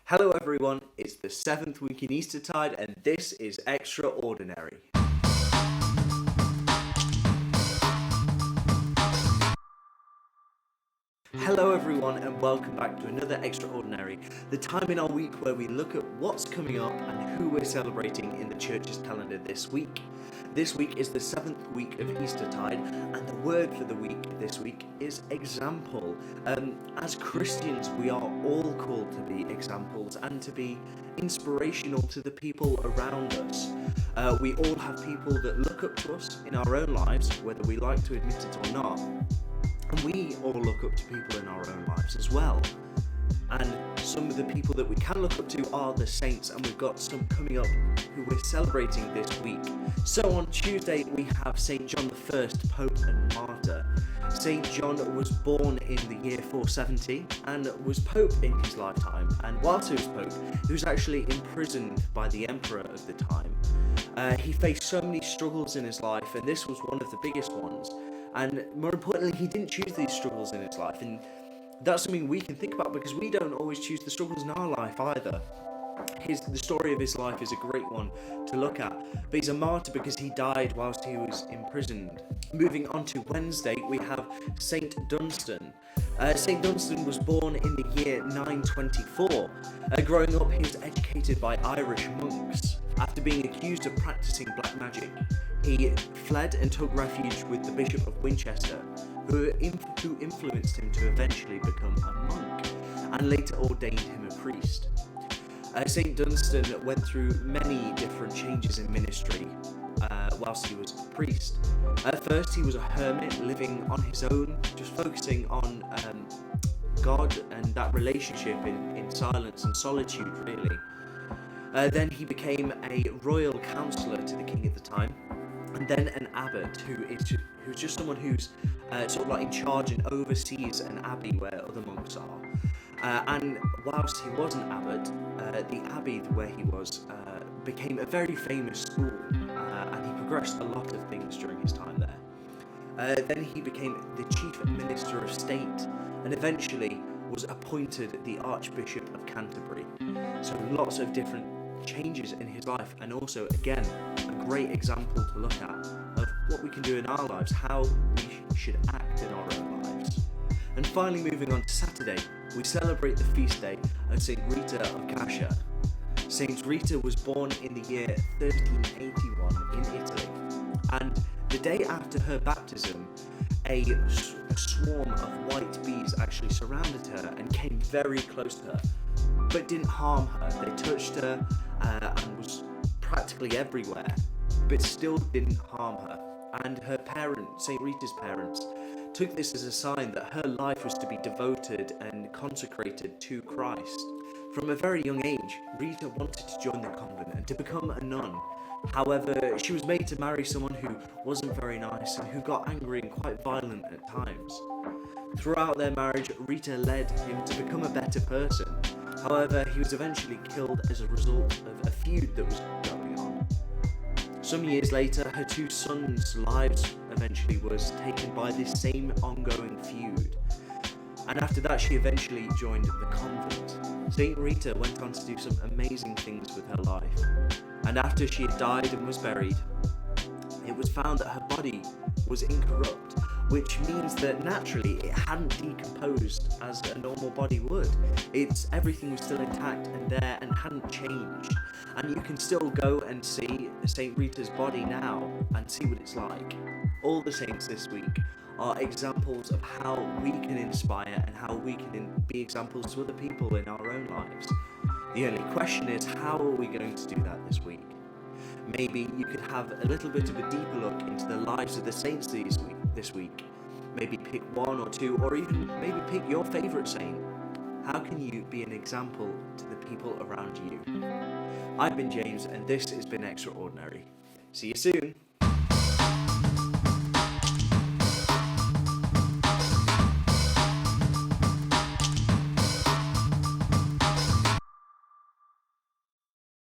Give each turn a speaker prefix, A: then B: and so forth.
A: Hello everyone, it's the 7th week in Eastertide and this is Extra-Ordinary. Hello everyone and welcome back to another Extraordinary, the time in our week where we look at what's coming up and who we're celebrating in the church's calendar this week. This week is the 7th week of Eastertide and the word for the week this week is example. As Christians we are all called to be examples and to be inspirational to the people around us. We all have people that look up to us in our own lives, whether we like to admit it or not. And we all look up to people in our own lives as well. And some of the people that we can look up to are the saints, and we've got some coming up who we're celebrating this week. So on Tuesday we have St. John I, Pope and Martyr. St. John was born in the year 470 and was Pope in his lifetime. And whilst he was Pope, he was actually imprisoned by the Emperor of the time. He faced so many struggles in his life, and this was one of the biggest ones. And more importantly, he didn't choose these struggles in his life, and that's something we can think about because we don't always choose the struggles in our life either. The story of his life is a great one to look at, but he's a martyr because he died whilst he was imprisoned. Moving on to Wednesday, we have St. Dunstan. St. Dunstan was born in the year 924. Growing up, he was educated by Irish monks. After being accused of practicing black magic, he fled and took refuge with the Bishop of Winchester, who influenced him to eventually become a monk, and later ordained him a priest. St. Dunstan went through many different changes in ministry whilst he was a priest. At first he was a hermit living on his own, just focusing on God and that relationship in silence and solitude really. Then he became a royal counsellor to the king at the time, and then an abbot who's just someone who's sort of like in charge and oversees an abbey where other monks are. And whilst he was an abbot, the abbey where he was became a very famous school, and he progressed a lot of things during his time there. Then he became the chief minister of state and eventually was appointed the Archbishop of Canterbury. So lots of different changes in his life, and also again a great example to look at of what we can do in our lives, how we should act in our own lives. And finally, moving on to Saturday, we celebrate the feast day of St. Rita of Cascia. St. Rita was born in the year 1381 in Italy, and the day after her baptism, a swarm of white bees actually surrounded her and came very close to her, but didn't harm her. They touched her and was practically everywhere, but still didn't harm her. And her parents, St. Rita's parents, took this as a sign that her life was to be devoted and consecrated to Christ. From a very young age, Rita wanted to join the convent and to become a nun. However, she was made to marry someone who wasn't very nice and who got angry and quite violent at times. Throughout their marriage, Rita led him to become a better person. However, he was eventually killed as a result of a feud that was going on. Some years later, her two sons' lives eventually was taken by this same ongoing feud. And after that, she eventually joined the convent. St. Rita went on to do some amazing things with her life. And after she had died and was buried, it was found that her body was incorrupt, which means that naturally it hadn't decomposed as a normal body would. Everything was still intact and there and hadn't changed. And you can still go and see St. Rita's body now and see what it's like. All the saints this week are examples of how we can inspire and how we can be examples to other people in our own lives. The only question is, how are we going to do that this week? Maybe you could have a little bit of a deeper look into the lives of the saints this week. Maybe pick one or two, or even maybe pick your favourite saint. How can you be an example to the people around you? I've been James, and this has been Extraordinary. See you soon.